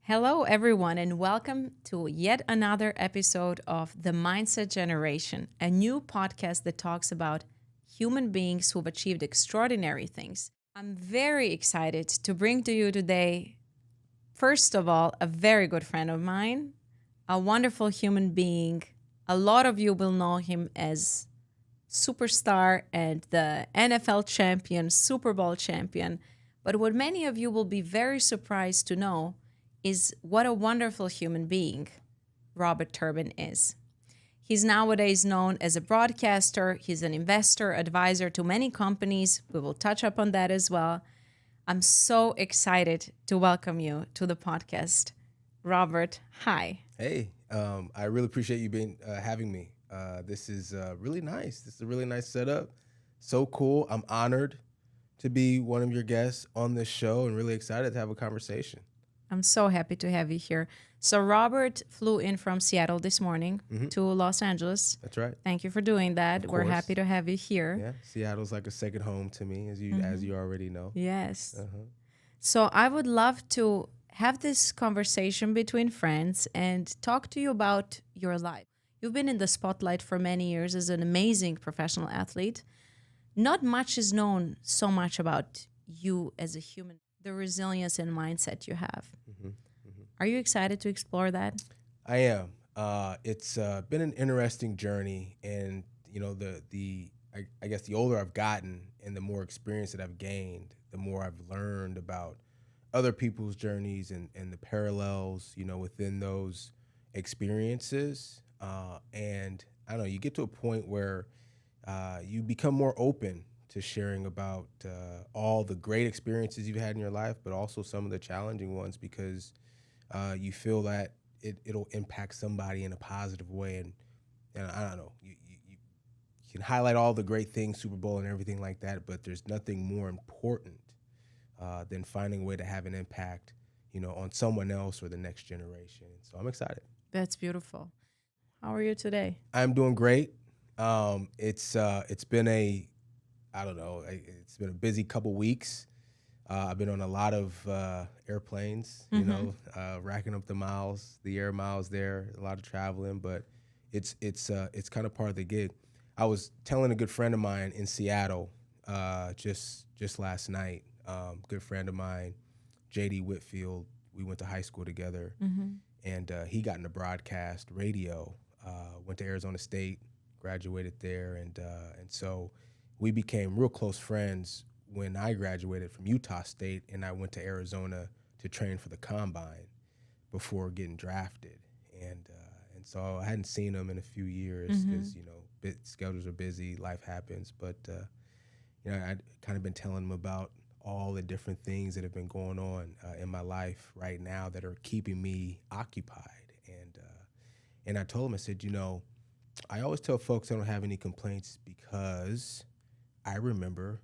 Hello, everyone, and welcome to yet another episode of The Mindset Generation, a new podcast that talks about human beings who've achieved extraordinary things. I'm very excited to bring to you today, first of all, a very good friend of mine, a wonderful human being. A lot of you will know him as superstar and the NFL champion, Super Bowl champion. But what many of you will be very surprised to know is what a wonderful human being Robert Turbin is. He's nowadays known as a broadcaster. He's an investor, advisor to many companies. We will touch upon that as well. I'm so excited to welcome you to the podcast. Robert, hi. Hey, I really appreciate you being having me. This is really nice. This is a really nice setup. So cool. I'm honored to be one of your guests on this show and really excited to have a conversation. I'm so happy to have you here. So Robert flew in from Seattle this morning to Los Angeles. That's right. Thank you for doing that. Of We're course. happy to have you here. Yeah, Seattle's like a second home to me, as you already know. Yes. Uh-huh. So I would love to have this conversation between friends and talk to you about your life. You've been in the spotlight for many years as an amazing professional athlete. Not much is known so much about you as a human, the resilience and mindset you have. Are you excited to explore that? I am. It's been an interesting journey, and you know, I guess the older I've gotten and the more experience that I've gained, the more I've learned about other people's journeys and the parallels, you know, within those experiences. And I don't know, you get to a point where you become more open to sharing about all the great experiences you've had in your life, but also some of the challenging ones, because you feel that it'll impact somebody in a positive way. And I don't know, you can highlight all the great things, Super Bowl and everything like that, but there's nothing more important than finding a way to have an impact, you know, on someone else or the next generation. So I'm excited. That's beautiful. How are you today? I'm doing great. It's been it's been a busy couple weeks. I've been on a lot of airplanes, you know, racking up the air miles there, a lot of traveling, but it's kind of part of the gig. I was telling a good friend of mine in Seattle just last night, good friend of mine, JD Whitfield, we went to high school together, and he got into broadcast radio, went to Arizona State, graduated there, and so we became real close friends when I graduated from Utah State, and I went to Arizona to train for the combine before getting drafted. And so I hadn't seen him in a few years because, you know, schedules are busy, life happens. But, you know, I'd kind of been telling him about all the different things that have been going on in my life right now that are keeping me occupied. And I told him, I said, you know, I always tell folks I don't have any complaints because I remember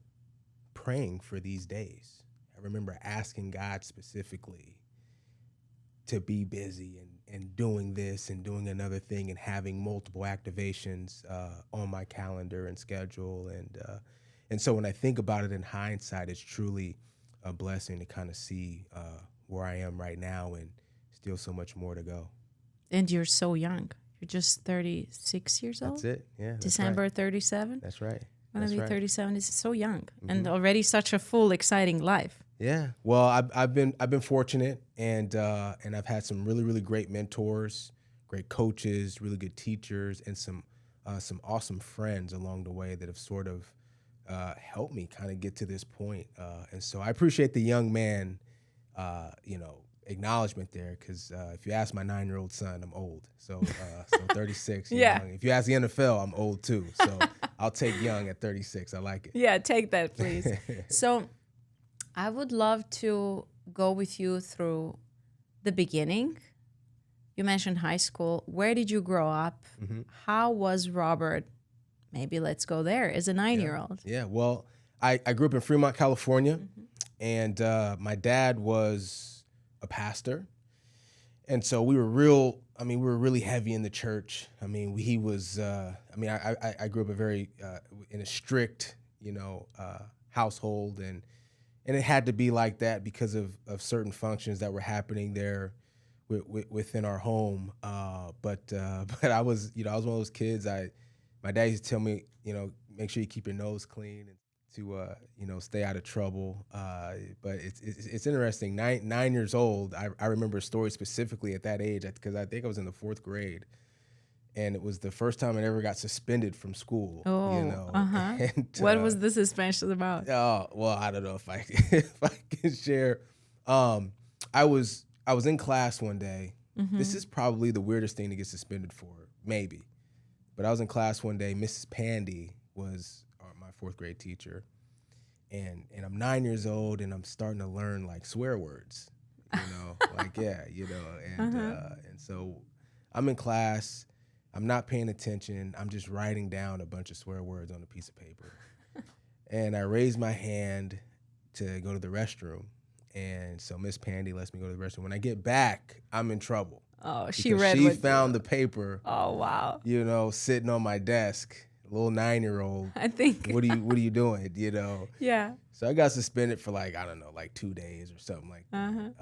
praying for these days. I remember asking God specifically to be busy and doing this and doing another thing and having multiple activations on my calendar and schedule. And so when I think about it in hindsight, it's truly a blessing to kind of see where I am right now and still so much more to go. And you're so young. You're just 36 years old? That's it. Yeah. That's December right. 37? That's right. When I be That's right. 37, is so young and already such a full, exciting life. Yeah. Well, I've been fortunate, and I've had some really, really great mentors, great coaches, really good teachers, and some awesome friends along the way that have sort of helped me kind of get to this point. And so I appreciate the young man, you know, acknowledgement there, because if you ask my 9-year-old son, I'm old. So 36. Yeah. Young. If you ask the NFL, I'm old too. So I'll take young at 36. I like it. Yeah, take that, please. So I would love to go with you through the beginning. You mentioned high school. Where did you grow up? How was Robert? Maybe let's go there as a 9-year-old. Yeah. Well, I grew up in Fremont, California, and my dad was a pastor. And so we were really heavy in the church. I mean, he was, I grew up in a strict, you know, household, and it had to be like that because of certain functions that were happening there within our home. But but I was, I was one of those kids. My dad used to tell me, make sure you keep your nose clean and to stay out of trouble. But it's interesting. 9 years old, I remember a story specifically at that age because I think I was in the fourth grade, and it was the first time I ever got suspended from school. Oh, And, what was the suspension about? Oh, well, I don't know if I if I can share. I was in class one day. This is probably the weirdest thing to get suspended for, maybe. But I was in class one day. Mrs. Pandy was my fourth grade teacher, and I'm 9 years old, and I'm starting to learn like swear words, and so I'm in class. I'm not paying attention. I'm just writing down a bunch of swear words on a piece of paper. And I raise my hand to go to the restroom. And so Miss Pandy lets me go to the restroom. When I get back, I'm in trouble. Oh, she found the paper. Oh, wow. Sitting on my desk. A little 9-year-old. I think. What are you doing? Yeah. So I got suspended for like 2 days or something like that.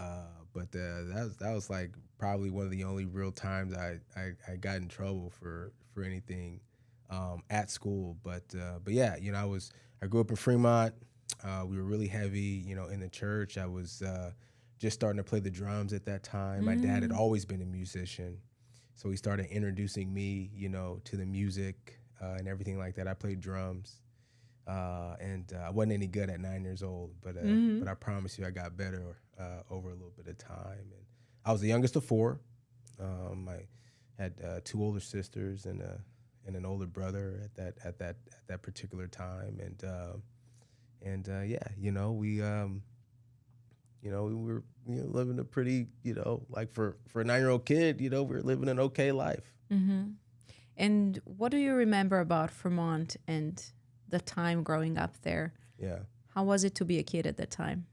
But that was like probably one of the only real times I got in trouble for anything at school. But yeah, I grew up in Fremont. We were really heavy, in the church. I was just starting to play the drums at that time. My dad had always been a musician, so he started introducing me, to the music and everything like that. I played drums. And I wasn't any good at 9 years old, but I promise you I got better over a little bit of time. And I was the youngest of four. I had two older sisters and an older brother at that particular time. And we were living a pretty, like for a 9-year-old kid, we were living an okay life. And what do you remember about Fremont and the time growing up there? Yeah. How was it to be a kid at that time?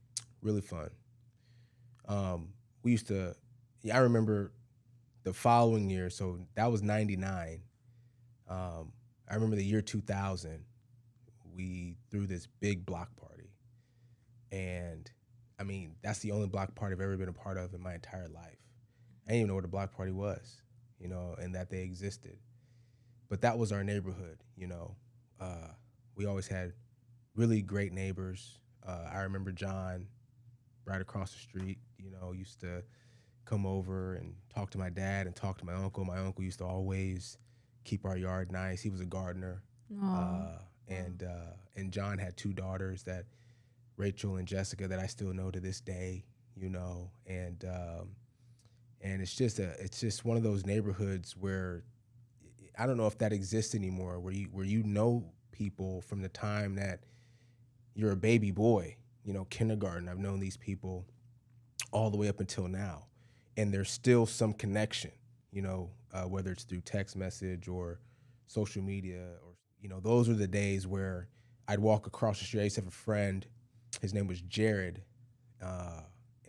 Really fun. I remember the following year, so that was 99. I remember the year 2000, we threw this big block party. And I mean, that's the only block party I've ever been a part of in my entire life. I didn't even know what a block party was, and that they existed. But that was our neighborhood, we always had really great neighbors. I remember John right across the street, used to come over and talk to my dad and talk to my uncle. My uncle used to always keep our yard nice. He was a gardener. And John had two daughters, Rachel and Jessica, that I still know to this day, and it's just one of those neighborhoods where I don't know if that exists anymore, where you know people from the time that you're a baby boy, kindergarten. I've known these people all the way up until now, and there's still some connection, whether it's through text message or social media, or those are the days where I'd walk across the street. I used to have a friend, his name was Jared, and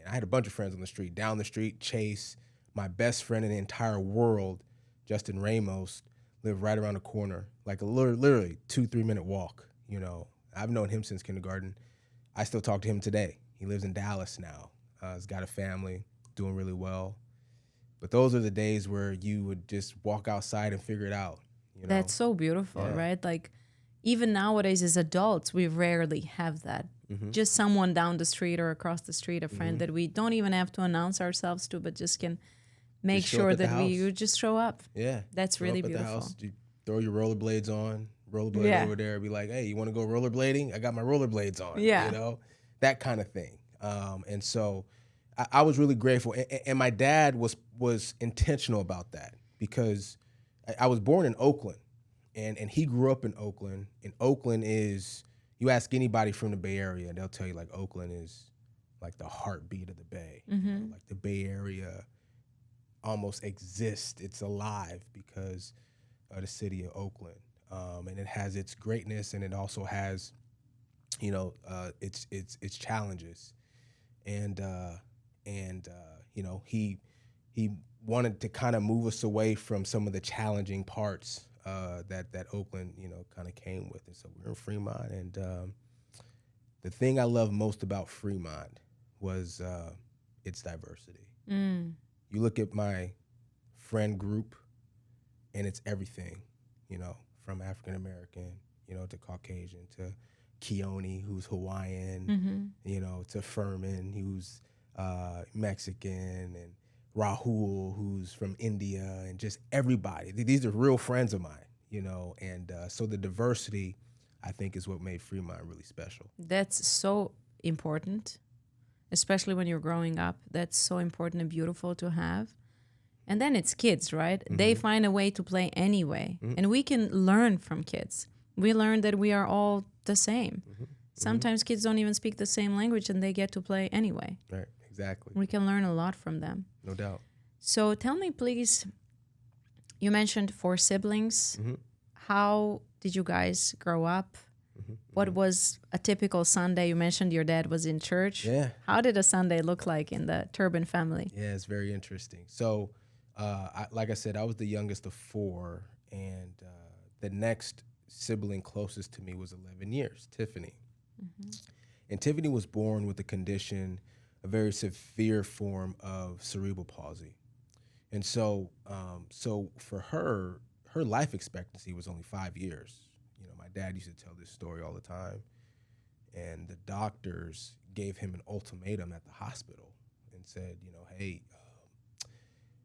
I had a bunch of friends on the street. Down the street, Chase, my best friend in the entire world, Justin Ramos, lived right around the corner, like a literally 2-3 minute walk. I've known him since kindergarten. I still talk to him today. He lives in Dallas now. He's got a family, doing really well. But those are the days where you would just walk outside and figure it out. That's so beautiful, right? Like, even nowadays as adults, we rarely have that. Just someone down the street or across the street, a friend that we don't even have to announce ourselves to, but just can make sure that we just show up. Yeah. That's really beautiful. At the house, you throw your rollerblades on, rollerblade over there, be like, hey, you want to go rollerblading? I got my rollerblades on. Yeah. That kind of thing. And so I was really grateful. And my dad was intentional about that, because I was born in Oakland, and he grew up in Oakland. And Oakland is, you ask anybody from the Bay Area, and they'll tell you, like, Oakland is like the heartbeat of the Bay. Like the Bay Area almost exists. It's alive because of the city of Oakland. And it has its greatness, and it also has, its challenges. And he wanted to kind of move us away from some of the challenging parts that Oakland, kind of came with. And so we're in Fremont, and the thing I love most about Fremont was its diversity. You you look at my friend group, and it's everything, from African American, to Caucasian, to Keone, who's Hawaiian, to Furman, who's Mexican, and Rahul, who's from India, and just everybody. These are real friends of mine, and so the diversity, I think, is what made Fremont really special. That's so important, especially when you're growing up. That's so important and beautiful to have. And then it's kids, right? Mm-hmm. They find a way to play anyway. Mm-hmm. And we can learn from kids. We learn that we are all the same. Mm-hmm. Sometimes kids don't even speak the same language and they get to play anyway. Right, exactly. We can learn a lot from them. No doubt. So tell me, please, you mentioned 4 siblings. Mm-hmm. How did you guys grow up? Mm-hmm. What was a typical Sunday? You mentioned your dad was in church. Yeah. How did a Sunday look like in the Turbin family? Yeah, it's very interesting. So, like I said, I was the youngest of 4, and the next sibling closest to me was 11 years, Tiffany. Mm-hmm. And Tiffany was born with a condition, a very severe form of cerebral palsy. And so, so for her life expectancy was only 5 years. My dad used to tell this story all the time. And the doctors gave him an ultimatum at the hospital and said, hey,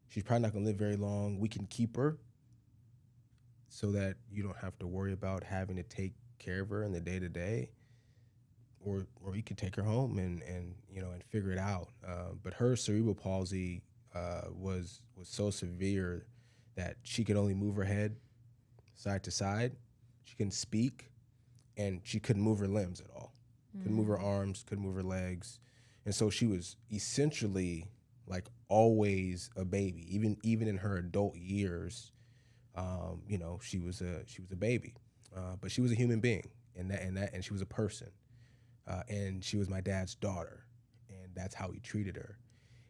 she's probably not going to live very long. We can keep her so that you don't have to worry about having to take care of her in the day-to-day, or you can take her home and figure it out. But her cerebral palsy was so severe that she could only move her head side to side. She couldn't speak, and she couldn't move her limbs at all. Couldn't move her arms, couldn't move her legs. And so she was essentially like always a baby. Even in her adult years, she was a baby. But she was a human being, and she was a person. And she was my dad's daughter, and that's how he treated her.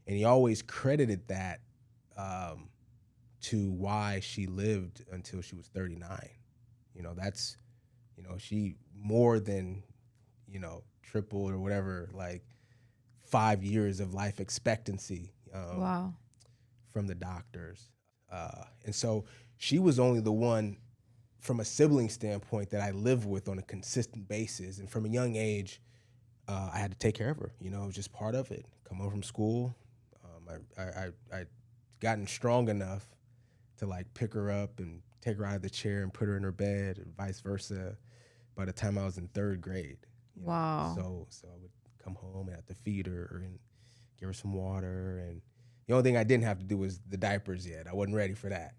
And he always credited that to why she lived until she was 39. That's, she more than, tripled or whatever, like 5 years of life expectancy. Wow. From the doctors. And so she was only the one from a sibling standpoint that I lived with on a consistent basis. And from a young age, I had to take care of her. It was just part of it. Come home from school. I gotten strong enough to like pick her up and take her out of the chair and put her in her bed, and vice versa, by the time I was in 3rd grade. Wow. So I would come home and have to feed her and give her some water. And the only thing I didn't have to do was the diapers yet. I wasn't ready for that.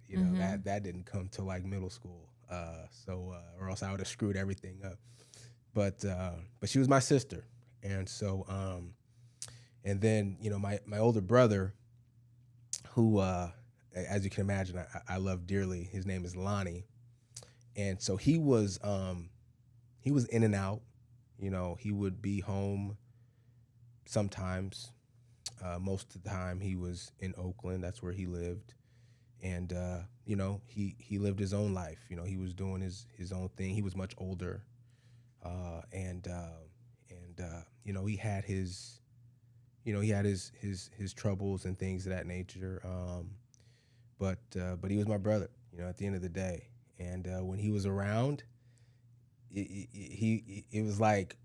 That didn't come till like middle school. Or else I would have screwed everything up. But she was my sister. And so, and then, my older brother, who, as you can imagine, I love dearly. His name is Lonnie. And so he was in and out. He would be home sometimes. Most of the time he was in Oakland. That's where he lived. And, he lived his own life. He was doing his own thing. He was much older. He had his troubles and things of that nature. But he was my brother, at the end of the day. And when he was around, it was like,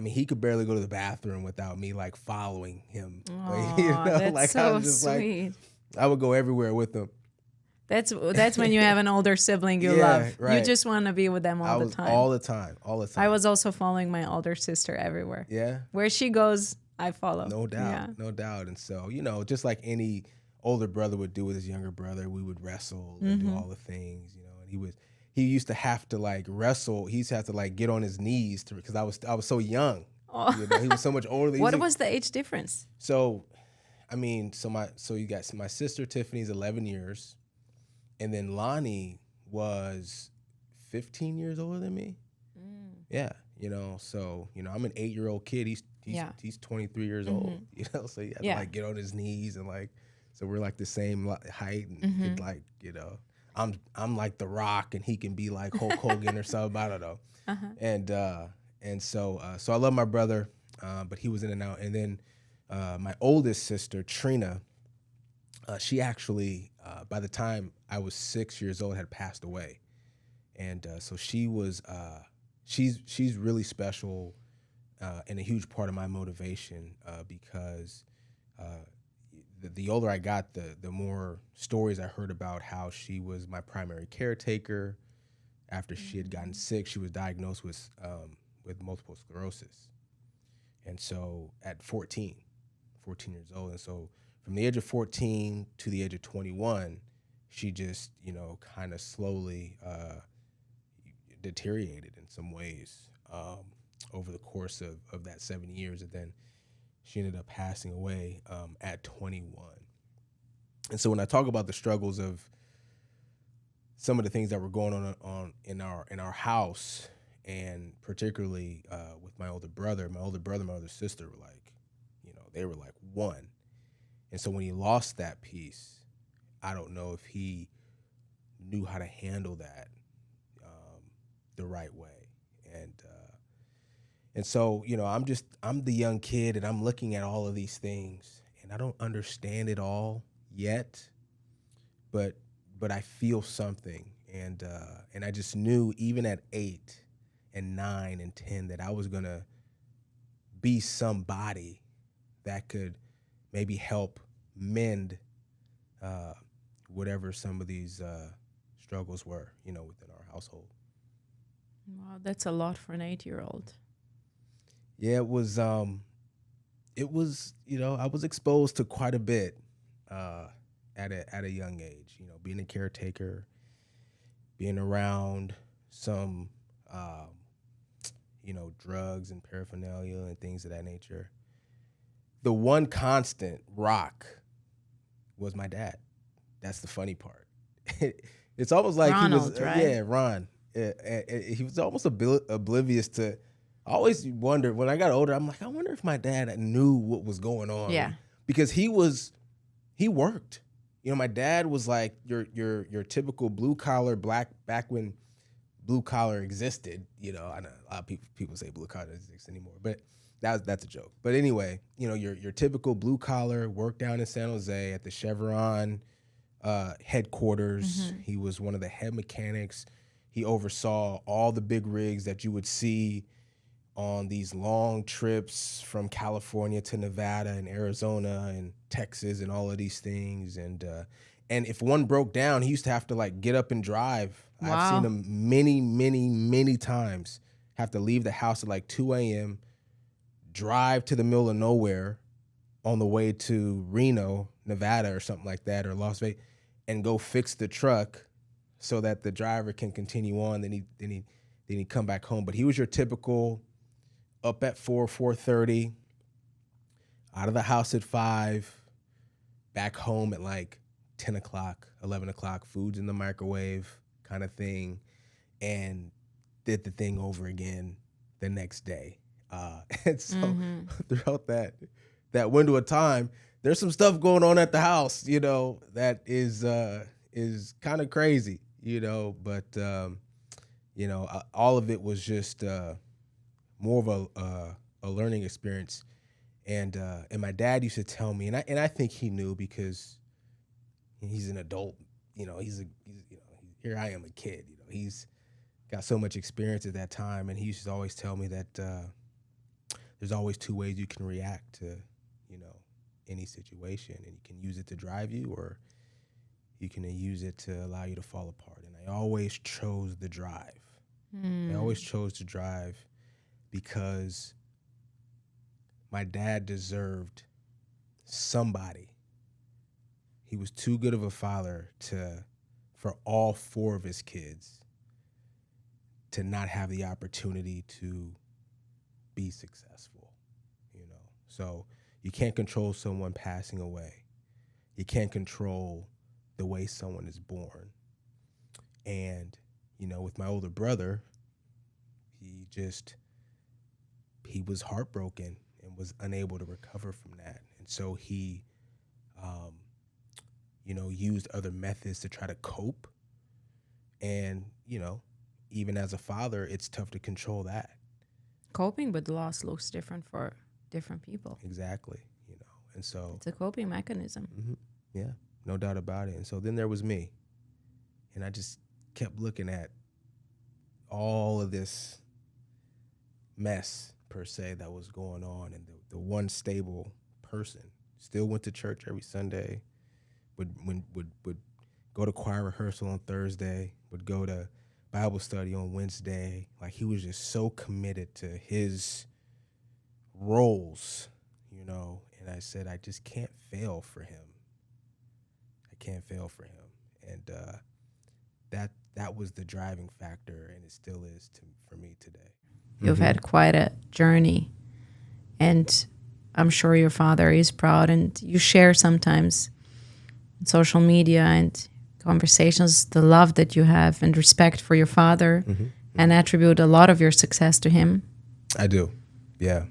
he could barely go to the bathroom without me like following him. Aww, that's like, so sweet. I would go everywhere with him. That's when you have an older sibling you love. Right. You just want to be with them all the time. All the time. I was also following my older sister everywhere. Yeah. Where she goes, I follow. No doubt. Yeah. No doubt. And so, just like any older brother would do with his younger brother, we would wrestle and do all the things, and he used to have to like wrestle. He used to have to like get on his knees because I was so young. Oh. He was so much older. What was the age difference? So you got my sister Tiffany's 11 years, and then Lonnie was 15 years older than me. Yeah, so I'm an 8-year-old kid. He's 23 years old. So he had to like get on his knees and like, so we're like the same height, and it, like I'm like The Rock, and he can be like Hulk Hogan or something. I don't know. And so I love my brother, but he was in and out. And then my oldest sister Trina, She actually, by the time I was 6 years old, had passed away, and so she was. She's really special and a huge part of my motivation because the older I got, the more stories I heard about how she was my primary caretaker. After she had gotten sick, she was diagnosed with multiple sclerosis, and so at 14 years old, and so from the age of 14 to the age of 21, she just, kind of slowly deteriorated in some ways over the course of that 7 years. And then she ended up passing away at 21. And so when I talk about the struggles of some of the things that were going on in our house, and particularly with my older brother, my older sister were like, they were like one. And so when he lost that piece, I don't know if he knew how to handle that the right way. And so, I'm the young kid, and I'm looking at all of these things, and I don't understand it all yet, but I feel something. And I just knew, even at 8 and 9 and 10, that I was going to be somebody that could maybe help mend whatever some of these struggles were, within our household. Wow, that's a lot for an 8-year-old. Yeah, it was, I was exposed to quite a bit at a young age, being a caretaker, being around some, drugs and paraphernalia and things of that nature. The one constant rock was my dad. That's the funny part. It's almost like Ronald, he was, right? Ron. He was almost oblivious to. I always wondered, when I got older, I'm like, I wonder if my dad knew what was going on. Yeah. Because he worked. My dad was like your typical blue collar black, back when blue collar existed. I know a lot of people say blue collar doesn't exist anymore, but that's a joke. But anyway, your typical blue collar, worked down in San Jose at the Chevron headquarters. Mm-hmm. He was one of the head mechanics. He oversaw all the big rigs that you would see on these long trips from California to Nevada and Arizona and Texas and all of these things. And if one broke down, he used to have to get up and drive. Wow. I've seen him many, many, many times have to leave the house at 2 a.m., drive to the middle of nowhere on the way to Reno, Nevada or something like that, or Las Vegas, and go fix the truck so that the driver can continue on. Then he'd come back home. But he was your typical up at 4:30, out of the house at 5, back home at 10 o'clock, 11 o'clock, food's in the microwave kind of thing, and did the thing over again the next day. And so throughout that window of time, there's some stuff going on at the house, that is kind of crazy, but all of it was just more of a learning experience. And my dad used to tell me, and I think he knew, because he's an adult, here I am, a kid, he's got so much experience at that time, and he used to always tell me that there's always 2 ways you can react to, any situation, and you can use it to drive you, or you can use it to allow you to fall apart. And I always chose the drive. I always chose to drive because my dad deserved somebody. He was too good of a father for all 4 of his kids to not have the opportunity to be successful, So you can't control someone passing away. You can't control the way someone is born. And, with my older brother, he was heartbroken and was unable to recover from that. And so he, used other methods to try to cope. And, even as a father, it's tough to control that. Coping with loss looks different for different people. Exactly. And so it's a coping mechanism. Mm-hmm. Yeah. no doubt about it. And so then there was me, and I just kept looking at all of this mess per se that was going on, and the one stable person still went to church every Sunday, would go to choir rehearsal on Thursday, would go to Bible study on Wednesday. Like, he was just so committed to his roles, you know. And I said, I just can't fail for him. I can't fail for him. And that was the driving factor, and it still is for me today. You've had quite a journey, and I'm sure your father is proud, and you share sometimes on social media and conversations the love that you have and respect for your father, and attribute a lot of your success to him. I do, yeah.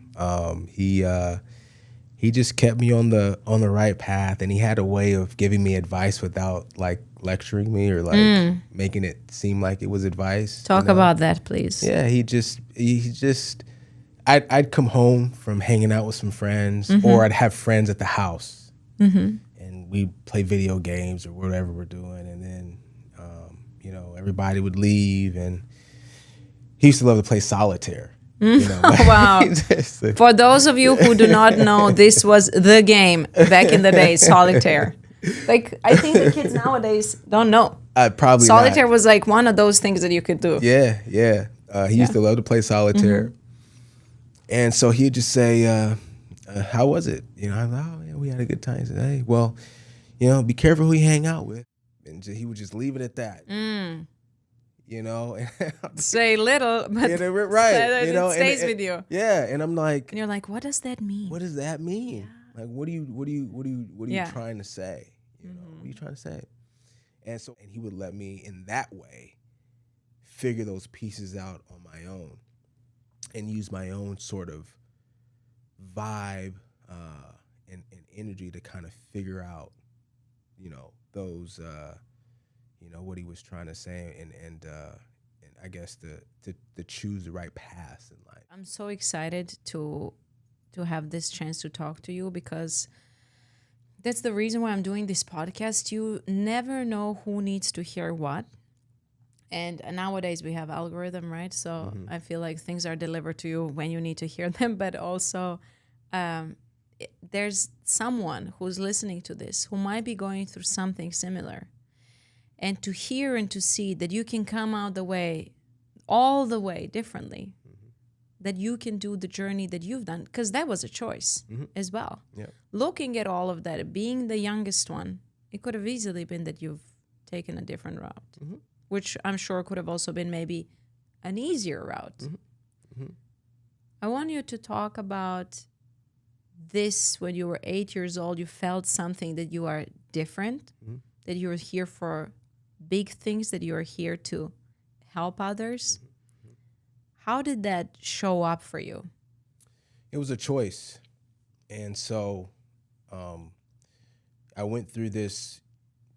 He just kept me on the right path, and he had a way of giving me advice without like lecturing me or like making it seem like it was advice. Talk about that, please. Yeah, he just I'd come home from hanging out with some friends, or I'd have friends at the house, and we'd play video games or whatever we're doing, and then you know, everybody would leave, and he used to love to play solitaire. You know, wow. For those of you who do not know, this was the game back in the day, solitaire. Like, I think the kids nowadays don't know. Probably solitaire not. was like one of those things that you could do. Yeah. He used to love to play solitaire. And so he'd just say, how was it? You know, I'm like, oh, yeah, we had a good time. He said, hey, well, you know, be careful who you hang out with. And he would just leave it at that. You know, say little, but right. You know, it stays with you. Yeah, and I'm like, and you're like, what does that mean? What does that mean? Yeah. Like, what are you trying to say? You know, what are you trying to say? And he would let me in that way figure those pieces out on my own, and use my own sort of vibe and energy to kind of figure out, you know, those. You know, what he was trying to say, and I guess to choose the right path in life. I'm so excited to have this chance to talk to you, because that's the reason why I'm doing this podcast. You never know who needs to hear what. And nowadays we have algorithm, right? So I feel like things are delivered to you when you need to hear them, but also there's someone who's listening to this who might be going through something similar. And to hear and to see that you can come out all the way differently, that you can do the journey that you've done, because that was a choice as well. Yeah. Looking at all of that, being the youngest one, it could have easily been that you've taken a different route, which I'm sure could have also been maybe an easier route. I want you to talk about this. When you were 8 years old, you felt something, that you are different, that you're here for big things, that you are here to help others. How did that show up for you? It was a choice. And so I went through this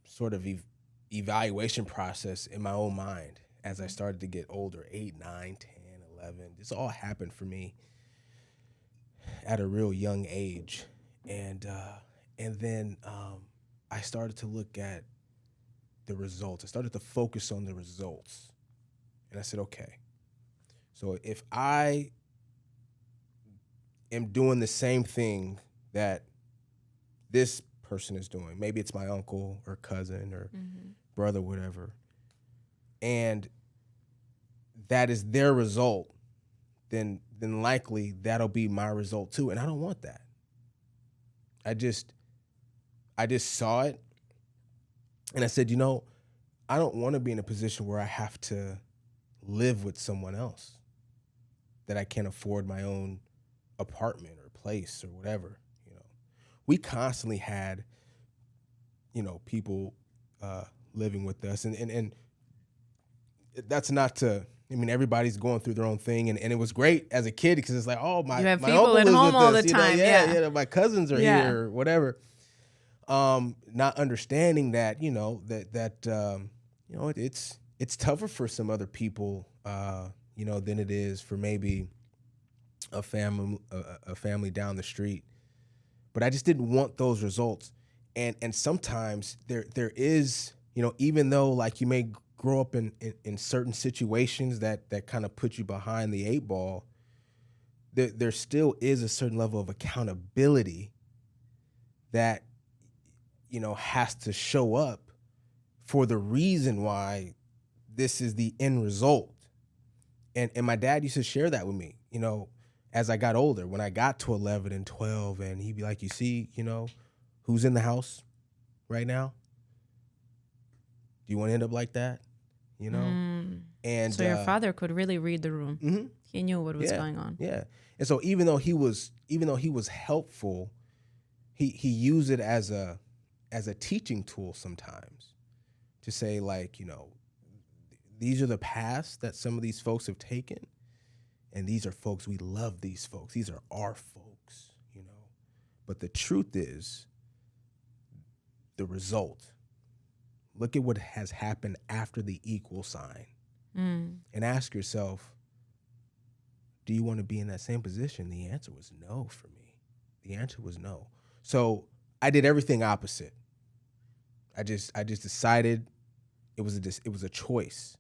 sort of evaluation process in my own mind as I started to get older, 8, 9, 10, 11. This all happened for me at a real young age. And then I started to look at the results. I started to focus on the results. And I said, okay, so if I am doing the same thing that this person is doing, maybe it's my uncle or cousin or brother, whatever, and that is their result, then likely that'll be my result too. And I don't want that. I just saw it, and I said, you know, I don't want to be in a position where I have to live with someone else, that I can't afford my own apartment or place or whatever. You know, we constantly had, you know, people living with us, and that's not to. I mean, everybody's going through their own thing, and it was great as a kid, because it's like, oh, my uncle lives with all us, the time. Yeah, my cousins are here or whatever. Not understanding that, you know, that you know, it's tougher for some other people, you know, than it is for maybe a family down the street. But I just didn't want those results. And sometimes there is, even though like you may grow up in certain situations that kind of put you behind the eight ball, there still is a certain level of accountability that, has to show up for the reason why this is the end result. And my dad used to share that with me, as I got older, when I got to 11 and 12, and he'd be like, you see, who's in the house right now? Do you want to end up like that? And so your father could really read the room. Mm-hmm. He knew what was going on. Yeah. And so even though he was helpful, he used it as a teaching tool sometimes to say, like, these are the paths that some of these folks have taken, and these are folks, we love these folks. These are our folks, But the truth is, the result. Look at what has happened after the equal sign. And ask yourself, do you want to be in that same position? The answer was no for me. The answer was no. So I did everything opposite. I just decided it was a choice.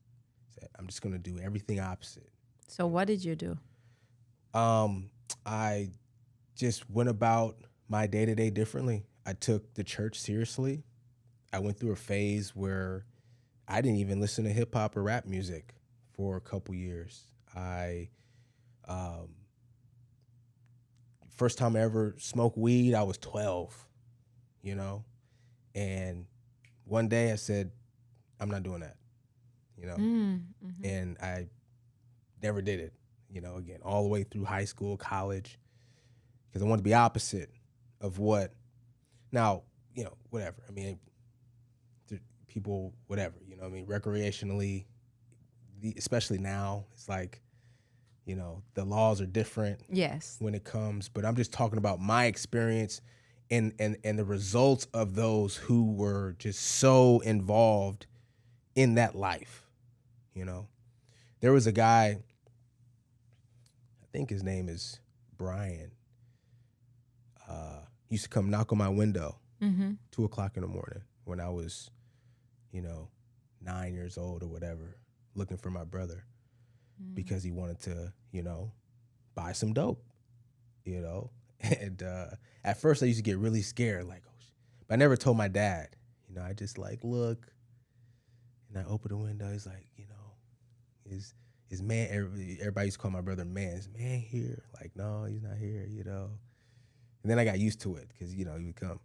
I'm just going to do everything opposite. So what did you do? I just went about my day-to-day differently. I took the church seriously. I went through a phase where I didn't even listen to hip hop or rap music for a couple years. First time I ever smoked weed, I was 12, and one day I said, I'm not doing that, and I never did it, again, all the way through high school, college, because I wanted to be opposite of what, now, whatever. I mean, people, whatever, recreationally, especially now, it's like, the laws are different. Yes. When it comes, but I'm just talking about my experience and the results of those who were just so involved in that life. There was a guy, I think his name is Brian, used to come knock on my window 2:00 in the morning when I was, 9 years old or whatever, looking for my brother because he wanted to, buy some dope, and at first I used to get really scared, like, oh shit. But I never told my dad, I just like, look, and I open the window, he's like, is man, everybody used to call my brother man, is man here? Like, no, he's not here, and then I got used to it because, he would come.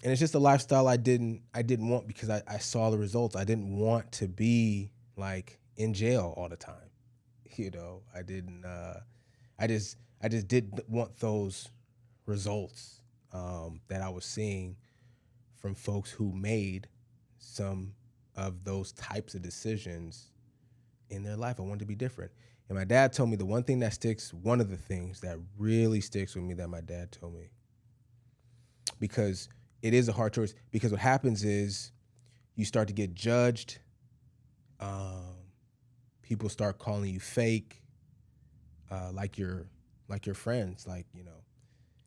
And it's just a lifestyle I didn't want because I saw the results. I didn't want to be like in jail all the time. I didn't, I just didn't want those results that I was seeing from folks who made some of those types of decisions in their life. I wanted to be different. And my dad told me one of the things that really sticks with me that my dad told me, because it is a hard choice, because what happens is you start to get judged. People start calling you fake, like your friends,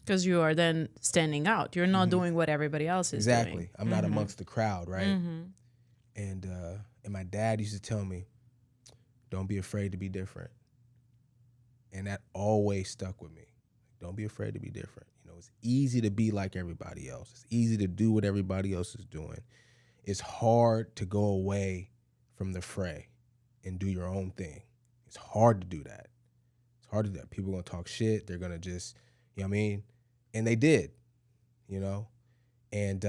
because you are then standing out. You're not doing what everybody else is doing. Exactly. I'm not amongst the crowd, right? And my dad used to tell me, don't be afraid to be different. And that always stuck with me. Don't be afraid to be different. It's easy to be like everybody else. It's easy to do what everybody else is doing. It's hard to go away from the fray and do your own thing. It's hard to do that. It's hard to do that. People are going to talk shit. They're going to just, you know what I mean? And they did, And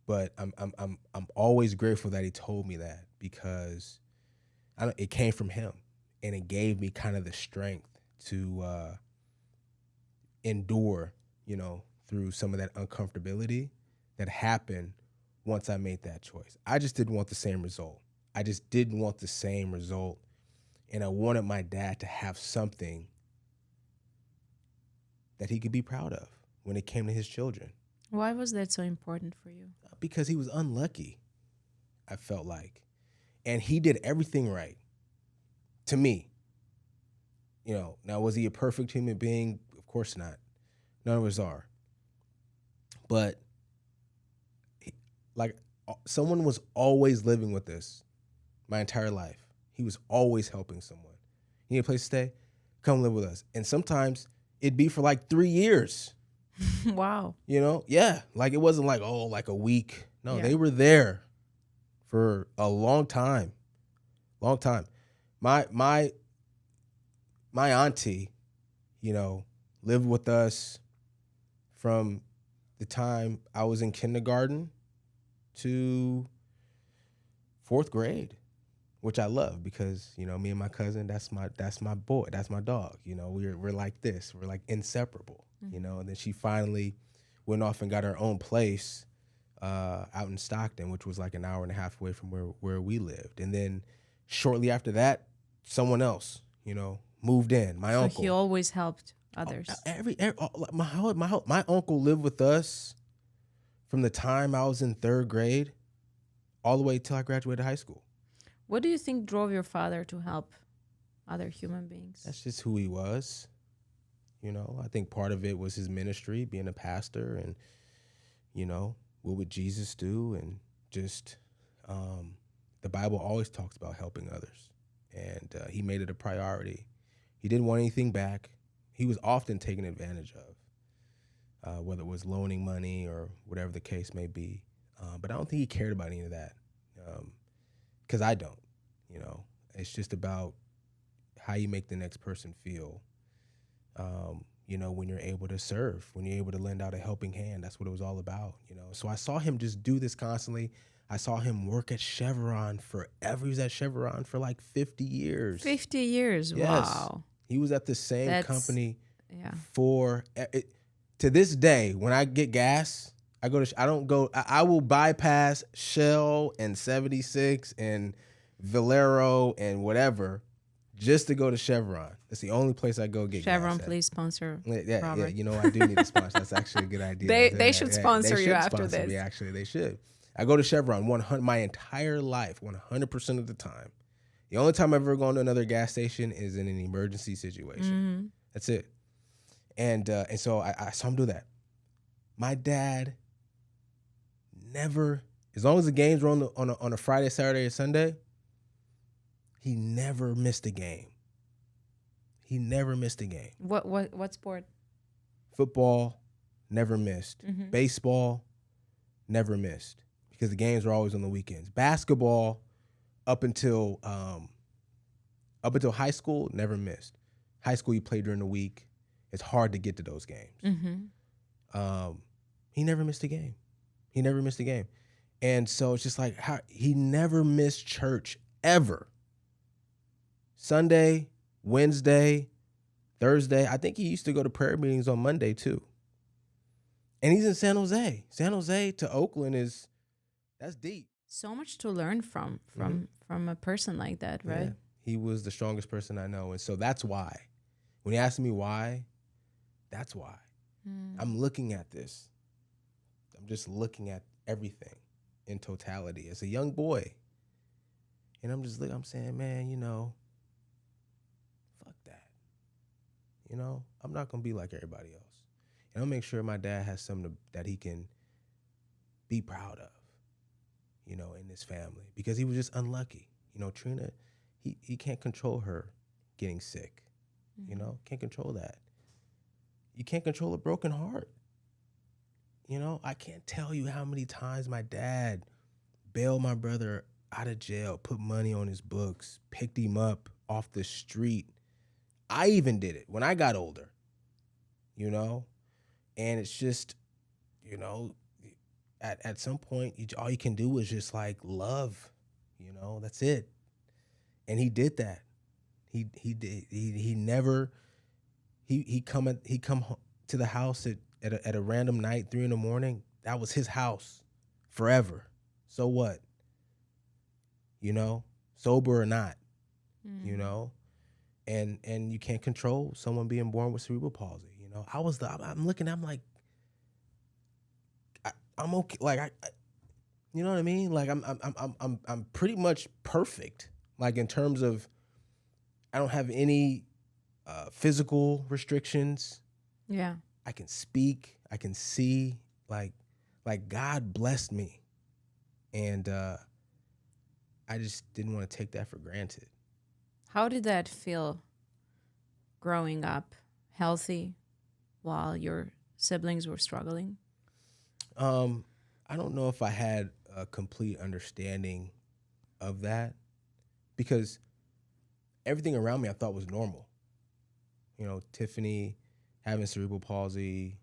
but I'm always grateful that he told me that, because it came from him, and it gave me kind of the strength to endure, through some of that uncomfortability that happened once I made that choice. I just didn't want the same result. And I wanted my dad to have something that he could be proud of when it came to his children. Why was that so important for you? Because he was unlucky, I felt like. And he did everything right, to me. Now, was he a perfect human being? Of course not. None of us are. But like someone was always living with us my entire life. He was always helping someone. You need a place to stay? Come live with us. And sometimes it'd be for like 3 years. Wow. You know? Yeah. Like it wasn't like, oh, like a week. No, Yeah. they were there for a long time. Long time. My auntie, you know, lived with us from the time I was in kindergarten to 4th grade, which I love because, you know, me and my cousin, that's my boy, that's my dog. You know, we're like this. We're like inseparable, you know. And then she finally went off and got her own place out in Stockton, which was like an hour and a half away from where we lived. And then shortly after that, someone else, you know, moved in. My uncle. So he always helped others. My uncle lived with us from the time I was in 3rd grade all the way till I graduated high school. What do you think drove your father to help other human beings? That's just who he was. You know, I think part of it was his ministry, being a pastor, and, you know, what would Jesus do? And just the Bible always talks about helping others. And he made it a priority. He didn't want anything back. He was often taken advantage of, whether it was loaning money or whatever the case may be. But I don't think he cared about any of that, because I don't. You know, it's just about how you make the next person feel. You know, when you're able to serve, when you're able to lend out a helping hand, that's what it was all about, you know. So I saw him just do this constantly. I saw him work at Chevron forever. He was at Chevron for like 50 years. 50 years, yes. Wow. He was at the same company yeah. to this day. When I get gas, I will bypass Shell and 76 and Valero and whatever just to go to Chevron. That's the only place I go get Chevron, gas please sponsor Yeah, Robert. you know, I do need a sponsor. That's actually a good idea. They should sponsor you after sponsor this. me, actually, they should. I go to Chevron my entire life, 100% of the time. The only time I've ever gone to another gas station is in an emergency situation. Mm-hmm. That's it. And so I saw him do that. My dad never, as long as the games were on a Friday, Saturday, or Sunday, he never missed a game. He never missed a game. What sport? Football, never missed. Mm-hmm. Baseball, never missed, because the games were always on the weekends. Basketball, up until high school, never missed. High school, you play during the week. It's hard to get to those games. Mm-hmm. He never missed a game. He never missed a game. And so it's just like, he never missed church ever. Sunday, Wednesday, Thursday. I think he used to go to prayer meetings on Monday too. And he's in San Jose. San Jose to Oakland that's deep. So much to learn from a person like that, right? Yeah. He was the strongest person I know. And so that's why. When he asked me why, that's why. I'm looking at this. I'm just looking at everything in totality as a young boy. And I'm saying, man, you know, fuck that. You know, I'm not going to be like everybody else. And I'll make sure my dad has something that he can be proud of, you know, in this family. Because he was just unlucky. You know, Trina, he can't control her getting sick. You know, can't control that. You can't control a broken heart. You know, I can't tell you how many times my dad bailed my brother out of jail, put money on his books, picked him up off the street. I even did it when I got older, you know? And it's just, you know, at some point, all you can do is just like love, you know, that's it. And he did that. He did. He never, he come to the house at a random night, 3 a.m. That was his house forever. So what? You know, sober or not, you know, and you can't control someone being born with cerebral palsy. You know, I'm looking, I'm like, I'm okay. Like you know what I mean? Like I'm pretty much perfect. Like in terms of, I don't have any physical restrictions. Yeah. I can speak. I can see. Like God blessed me. And I just didn't want to take that for granted. How did that feel growing up healthy while your siblings were struggling? I don't know if I had a complete understanding of that because everything around me I thought was normal. Tiffany having cerebral palsy,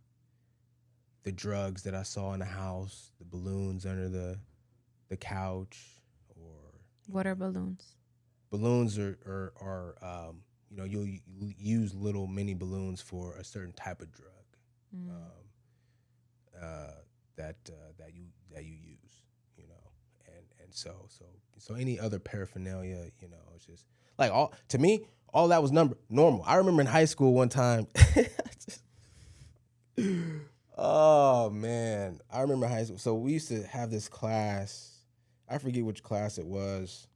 the drugs that I saw in the house, the balloons under the couch, or What are balloons? balloons are you'll use little mini balloons for a certain type of drug that you use, and so any other paraphernalia, it's just like all that was normal. I remember in high school one time. Oh man, I remember high school. So we used to have this class. I forget which class it was,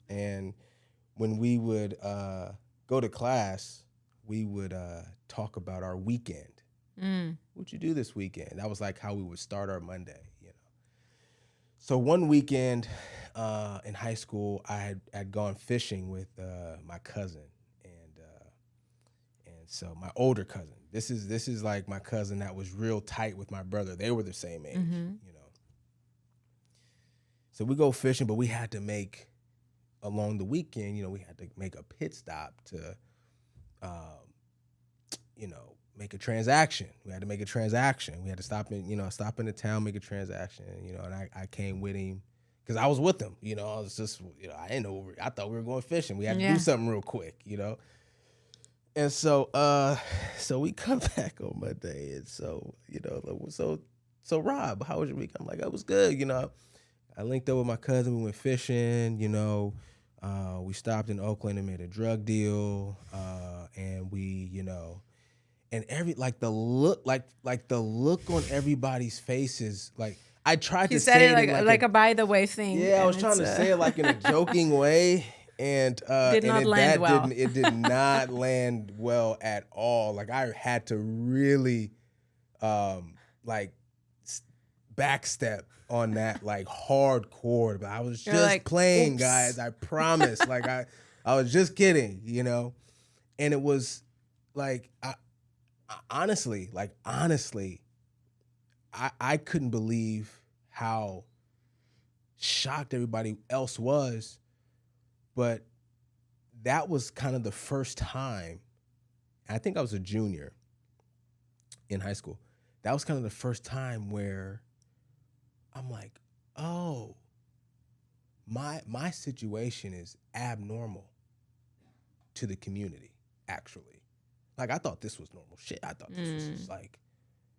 and when we would go to class, we would talk about our weekend. What'd you do this weekend? That was like how we would start our Monday, So one weekend in high school, I had gone fishing with my cousin, and so my older cousin. This is like my cousin that was real tight with my brother. They were the same age, So we go fishing, but we had to make along the weekend. We had to make a pit stop to, make a transaction. We had to make a transaction. We had to stop in the town, make a transaction. And I came with him because I was with him. I was just, I didn't know. I thought we were going fishing. We had to do something real quick. And so we come back on Monday, and so Rob, how was your week? I'm like, it was good. I linked up with my cousin. We went fishing. We stopped in Oakland and made a drug deal. And we, and the look on everybody's faces, like I tried to say it like a by the way thing. Yeah, I was trying to say it like in a joking way. And did not land well. It did not land well at all. Like I had to really backstep on that like hardcore. But I was just playing, oops. Guys. I promise. Like I was just kidding, And it was like I honestly, I couldn't believe how shocked everybody else was. But that was kind of the first time, I think I was a junior in high school. That was kind of the first time where I'm like, oh, my situation is abnormal to the community, actually. Like, I thought this was normal shit. I thought this was just like,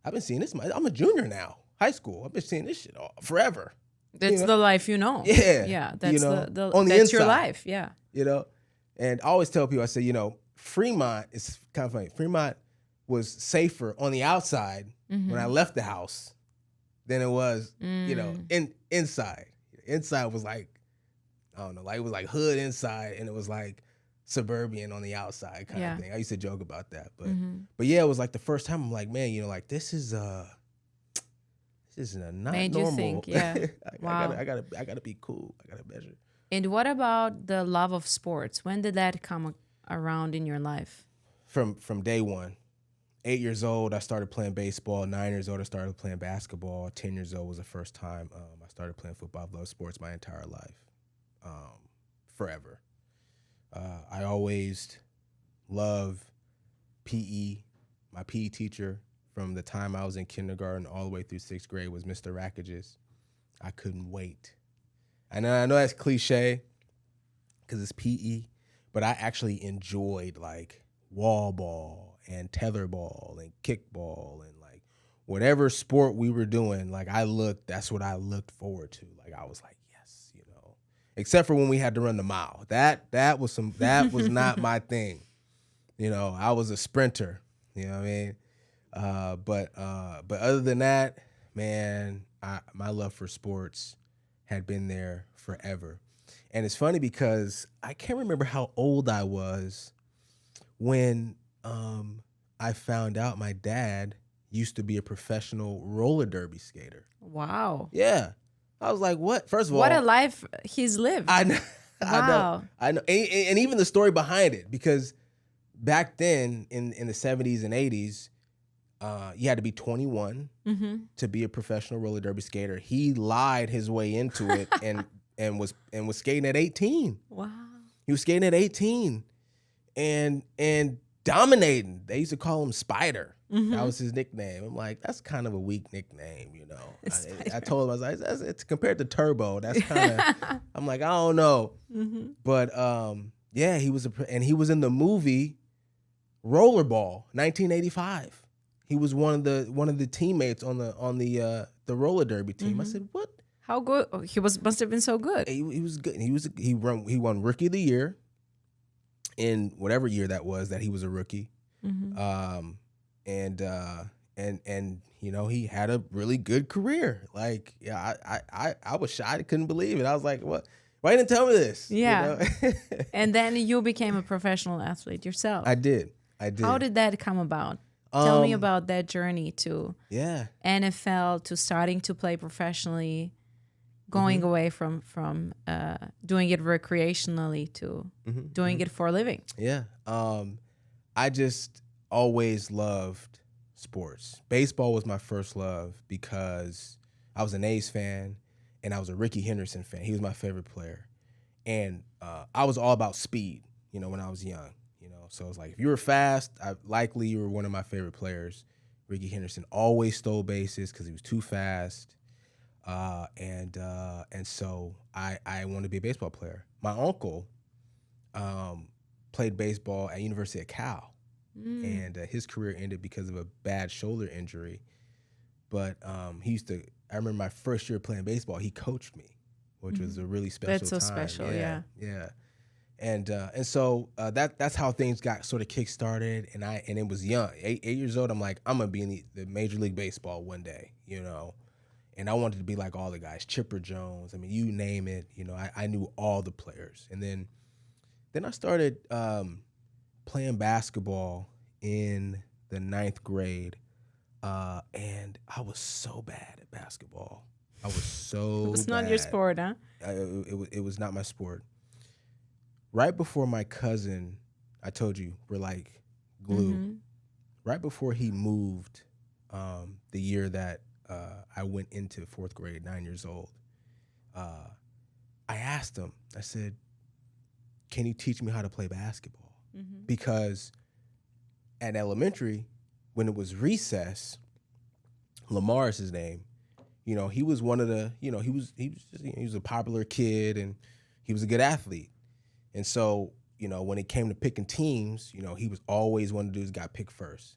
I've been seeing this. I'm a junior now, high school. I've been seeing this shit forever. That's the life Yeah. Yeah, that's that's your life, yeah. And I always tell people, I say, Fremont is kind of funny. Fremont was safer on the outside when I left the house than it was, inside. Inside was like, I don't know, like it was like hood inside and it was like suburban on the outside kind of thing. I used to joke about that. But yeah, it was like the first time I'm like, man, like this is not made normal. You think, yeah. Wow. I gotta be cool. I gotta measure. And what about the love of sports? When did that come around in your life? From day one. 8 years old, I started playing baseball. 9 years old, I started playing basketball. 10 years old was the first time I started playing football. I've loved sports my entire life, forever. I always loved PE. My PE teacher, from the time I was in kindergarten all the way through 6th grade, was Mr. Rackages. I couldn't wait. And I know that's cliche because it's PE, but I actually enjoyed like wall ball and tetherball and kickball and like whatever sport we were doing. Like that's what I looked forward to. Like I was like, yes, except for when we had to run the mile. That was not my thing. I was a sprinter. You know what I mean? But other than that, man, my love for sports had been there forever. And it's funny because I can't remember how old I was when I found out my dad used to be a professional roller derby skater. Wow. Yeah. I was like, what? First of all, what a life he's lived. I know. Wow. I know. And even the story behind it, because back then in the 70s and 80s, you had to be 21 to be a professional roller derby skater. He lied his way into it and was skating at 18. Wow. He was skating at 18 and dominating. They used to call him Spider. That was his nickname. I'm like, that's kind of a weak nickname, you know. I told him, I was like, it's compared to Turbo. That's kind of. I'm like, I don't know, but yeah, he was and he was in the movie Rollerball, 1985. He was one of the teammates on the roller derby team. I said, what? How good? Oh, must have been so good. He was good. He won Rookie of the Year in whatever year that was that he was a rookie. And you know, he had a really good career. Like, yeah, I was shy. I couldn't believe it. I was like, what? Why didn't you tell me this? Yeah. You know? And then you became a professional athlete yourself. I did. How did that come about? Tell me about that journey to NFL, to starting to play professionally, going away from doing it recreationally to doing it for a living. Yeah. I just always loved sports. Baseball was my first love because I was an A's fan and I was a Ricky Henderson fan. He was my favorite player. And I was all about speed, you know, when I was young, you know. So it's like, if you were fast, likely you were one of my favorite players. Ricky Henderson always stole bases because he was too fast. And so I wanted to be a baseball player. My uncle played baseball at University of Cal. And his career ended because of a bad shoulder injury. But I remember my first year playing baseball, he coached me, which was a really special time. That's so special, yeah. And so that's how things got sort of kick-started. And it was young, 8 years old. I'm like, I'm going to be in the Major League Baseball one day, you know. And I wanted to be like all the guys, Chipper Jones. I mean, you name it, you know, I knew all the players. And then I started playing basketball in the 9th grade, and I was so bad at basketball. I was so It was bad. not your sport, huh? It was not my sport. Right before my cousin, I told you, we're like glue. Right before he moved, the year that I went into 4th grade, 9 years old, I asked him, I said, can you teach me how to play basketball? Because at elementary, when it was recess, Lamar is his name. You know, he was one of the, you know, he was a popular kid and he was a good athlete. And so, you know, when it came to picking teams, you know, he was always one of the dudes got picked first.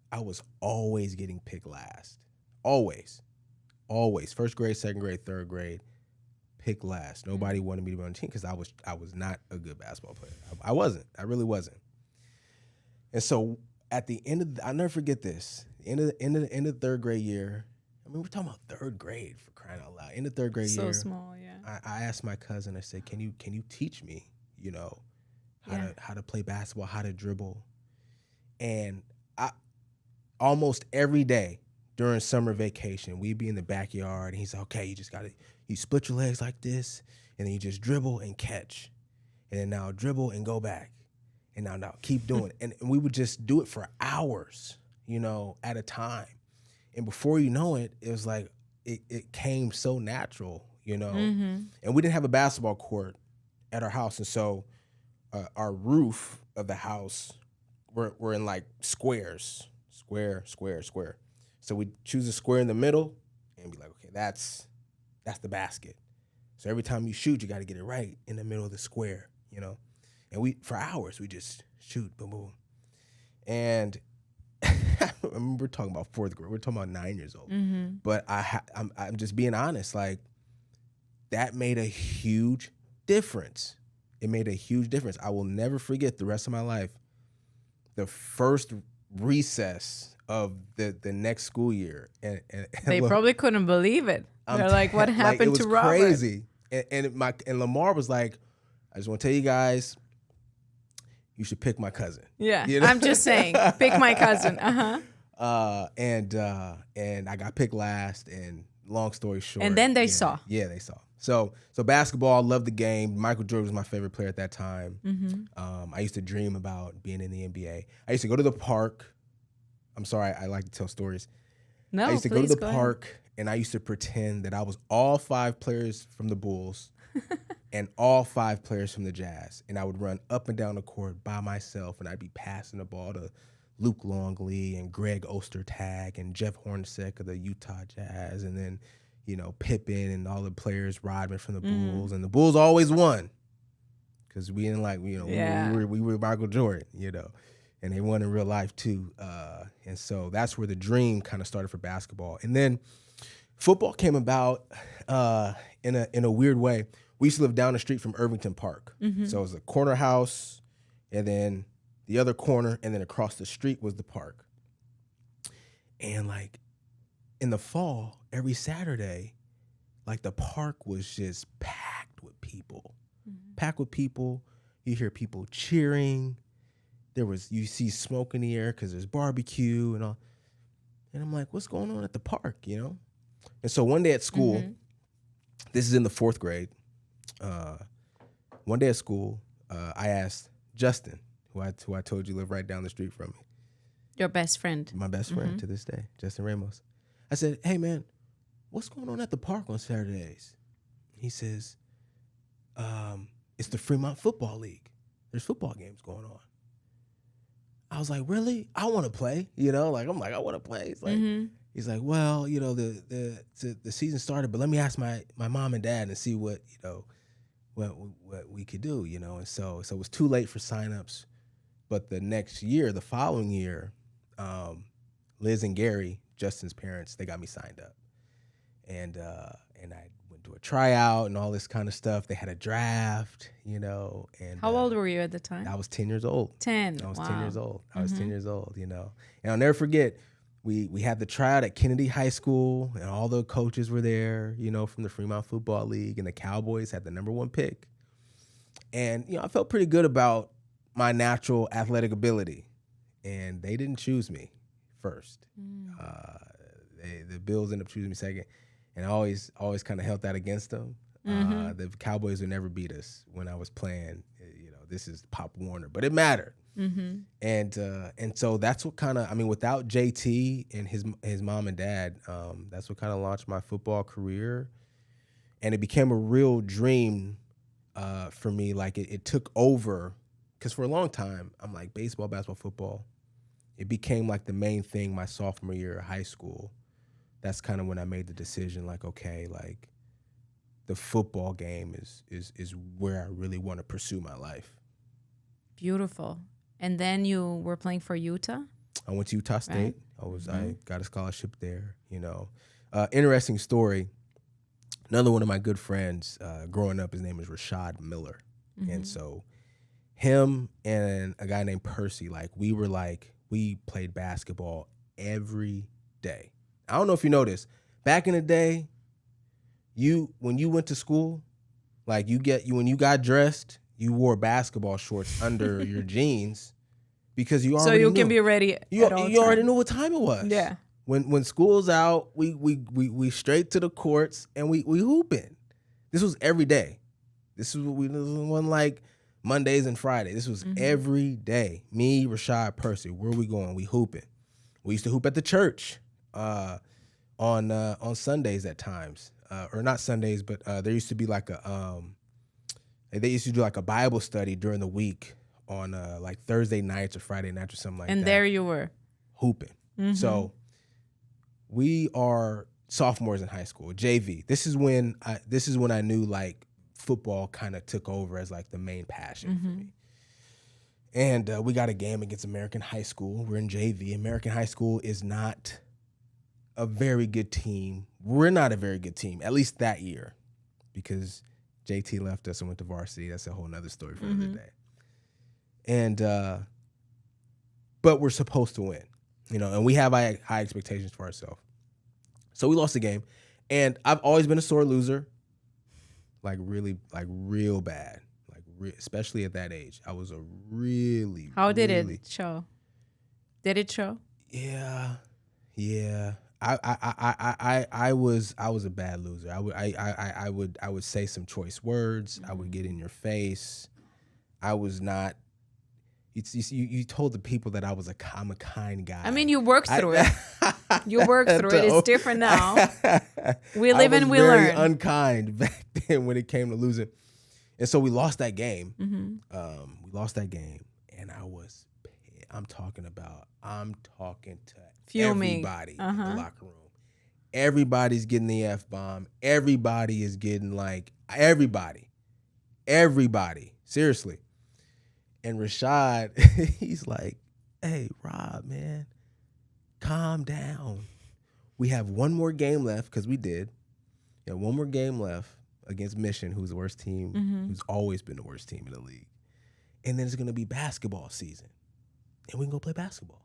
I was always getting picked last. Always. 1st grade, 2nd grade, 3rd grade, picked last. Nobody wanted me to be on the team because I was not a good basketball player. I wasn't. I really wasn't. And so at the end of I'll never forget this. End of 3rd grade year. I mean, we're talking about 3rd grade, for crying out loud. In the 3rd grade year, so small, yeah. I asked my cousin. I said, "Can you teach me? You know, how to play basketball, how to dribble?" And almost every day during summer vacation, we'd be in the backyard, and he's like, "Okay, you split your legs like this, and then you just dribble and catch, and then now dribble and go back, and now keep doing it." And we would just do it for hours, you know, at a time. And before you know it, it was like it came so natural, you know. And we didn't have a basketball court at our house, and so our roof of the house we're in like squares, square. So we choose a square in the middle and be like, okay, that's the basket. So every time you shoot, you got to get it right in the middle of the square, you know. And for hours we just shoot, boom, boom. And I remember talking about 4th grade. We're talking about 9 years old. But I'm just being honest. Like, that made a huge difference. It made a huge difference. I will never forget the rest of my life. The first recess of the next school year, and they probably couldn't believe it. They're like, "What happened to Robert?" It was crazy. And Lamar was like, "I just want to tell you guys, you should pick my cousin." Yeah, you know? I'm just saying, pick my cousin. And I got picked last, and long story short. And then they saw. Yeah, they saw. So basketball, loved the game. Michael Jordan was my favorite player at that time. I used to dream about being in the NBA. I used to go to the park. I'm sorry, I like to tell stories. No, I used to go to the ahead. park, and I used to pretend that I was all 5 players from the Bulls and all 5 players from the Jazz. And I would run up and down the court by myself, and I'd be passing the ball to Luke Longley and Greg Ostertag and Jeff Hornacek of the Utah Jazz, and then, Pippen and all the players, Rodman from the Bulls. And the Bulls always won because we didn't we were Michael Jordan, and they won in real life too. And so that's where the dream kind of started for basketball. And then football came about in a weird way. We used to live down the street from Irvington Park. So it was a corner house, and then the other corner, and then across the street was the park. And like in the fall, every Saturday, like the park was just packed with people. You hear people cheering. You see smoke in the air because there's barbecue and all. And I'm like, what's going on at the park, And so one day at school, this is in the 4th grade. One day at school, I asked Justin, who I told you lived right down the street from me. Your best friend. My best friend to this day, Justin Ramos. I said, hey, man, what's going on at the park on Saturdays? He says, it's the Fremont Football League. There's football games going on. I was like, really? I want to play, I want to play. He's like, well, the season started, but let me ask my mom and dad and see what we could do, And so it was too late for signups. But the following year, Liz and Gary, Justin's parents, they got me signed up. And I went to a tryout and all this kind of stuff. They had a draft, And how old were you at the time? I was 10 years old. 10. I was wow. 10 years old. I was 10 years old, And I'll never forget, we had the tryout at Kennedy High School, and all the coaches were there, from the Fremont Football League, and the Cowboys had the number 1 pick. And, I felt pretty good about my natural athletic ability, and they didn't choose me first. The Bills ended up choosing me second, and I always kind of held that against them. The Cowboys would never beat us when I was playing. This is Pop Warner, but it mattered. And so that's what kind of, without JT and his mom and dad, that's what kind of launched my football career, and it became a real dream for me. Like it took over, because for a long time I'm like baseball, basketball, football. It became like the main thing my sophomore year of high school. That's kind of when I made the decision, like, okay, like the football game is where I really want to pursue my life. Beautiful. And then you were playing for Utah? I went to Utah State. Right. I got a scholarship there, Interesting story. Another one of my good friends growing up, his name is Rashad Miller. And so him and a guy named Percy, we played basketball every day. I don't know if you know this. Back in the day, when you went to school, when you got dressed, you wore basketball shorts under your jeans because you already knew. Can be ready. You already knew what time it was. Yeah. When school's out, we straight to the courts and we hooping. This was every day. This wasn't like Mondays and Fridays. This was every day. Me, Rashad, Percy. Where we going? We hooping. We used to hoop at the church on Sundays at times, or not Sundays, but there used to be they used to do like a Bible study during the week on like Thursday nights or Friday nights or something like that. And there you were hooping. So we are sophomores in high school, JV. This is when I knew like football kind of took over as like the main passion for me. And we got a game against American High School. We're in JV. American High School is not a very good team. We're not a very good team, at least that year, because JT left us and went to varsity. That's a whole nother story for another day. And but we're supposed to win, and we have high expectations for ourselves. So we lost the game, and I've always been a sore loser, like real bad. Especially at that age, I was a really. How did it show? Did it show? Yeah. I was a bad loser. I would say some choice words. I would get in your face. I was not. You told the people that I'm a kind guy. I mean, you worked through it. You worked through it. It's different now. We live and we learn. I was very unkind back then when it came to losing, and so we lost that game. We lost that game, and I'm talking to Fuming. everybody in the locker room. Everybody's getting the F-bomb. Everybody is getting everybody. Seriously. And Rashad, he's like, hey, Rob, man, calm down. We have one more game left, because we did. Yeah, one more game left against Mission, who's the worst team, who's always been the worst team in the league. And then it's going to be basketball season. And we can go play basketball.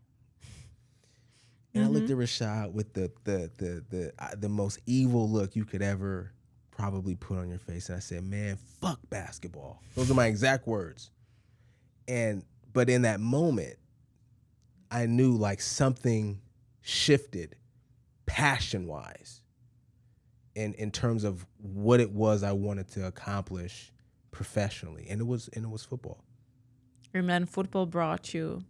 And I looked at Rashad with the most evil look you could ever probably put on your face. And I said, man, fuck basketball. Those are my exact words. But in that moment, I knew something shifted passion-wise in terms of what it was I wanted to accomplish professionally. And it was football. And then football brought you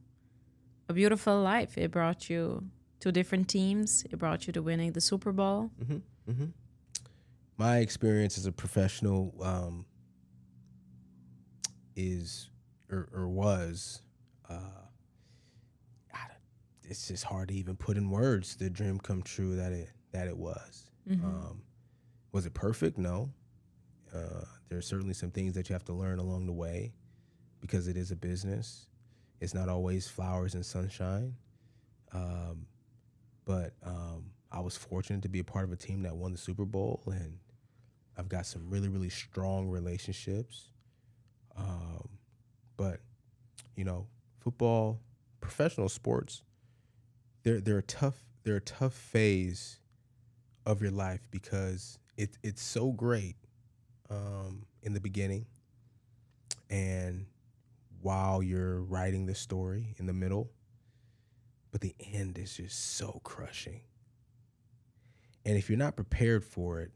a beautiful life. It brought you to different teams. It brought you to winning the Super Bowl. My experience as a professional was it's just hard to even put in words the dream come true that it was. Was it perfect? No. There are certainly some things that you have to learn along the way, because it is a business. It's not always flowers and sunshine. But I was fortunate to be a part of a team that won the Super Bowl, and I've got some really, really strong relationships. But, football, professional sports, they're a tough phase of your life, because it's so great in the beginning, and while you're writing the story in the middle, but the end is just so crushing. And if you're not prepared for it,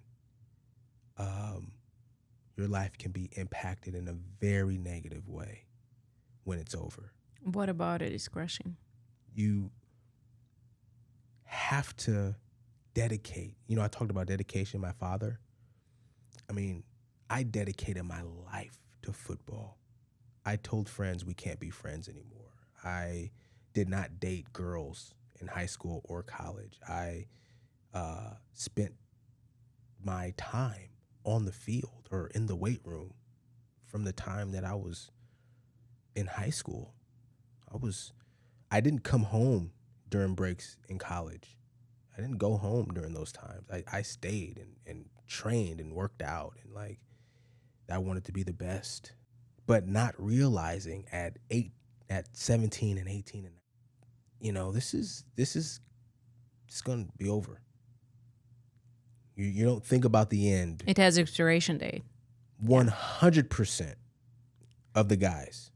your life can be impacted in a very negative way when it's over. What about it is crushing? You have to dedicate. I talked about dedication, my father. I mean, I dedicated my life to football. I told friends we can't be friends anymore. I did not date girls in high school or college. I spent my time on the field or in the weight room from the time that I was in high school. I didn't come home during breaks in college. I didn't go home during those times. I stayed and trained and worked out, and I wanted to be the best, but not realizing at 17 and 18 and this is it's going to be over. You don't think about the end. It has expiration date. 100% of the guys.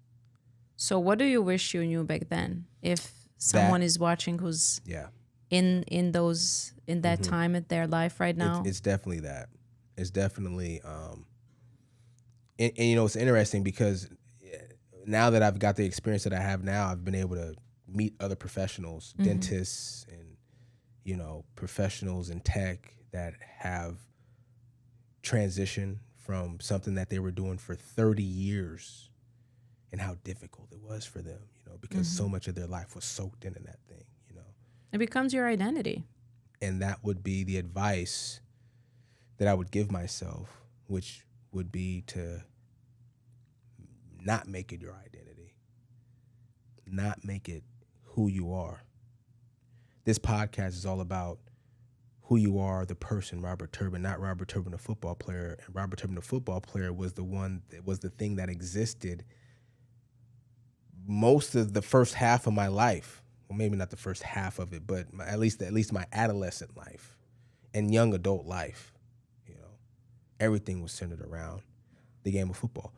So what do you wish you knew back then? If someone is watching who's in that time in their life right now? It's definitely that. It's definitely and it's interesting, because now that I've got the experience that I have now, I've been able to meet other professionals, dentists, and professionals in tech that have transitioned from something that they were doing for 30 years, and how difficult it was for them, because so much of their life was soaked into that thing, It becomes your identity. And that would be the advice that I would give myself, which would be to not make it your identity, not make it who you are. This podcast is all about who you are, the person, Robert Turbin, not Robert Turbin, the football player. And Robert Turbin, the football player, was the thing that existed most of the first half of my life. Well, maybe not the first half of it, but at least my adolescent life and young adult life. Everything was centered around the game of football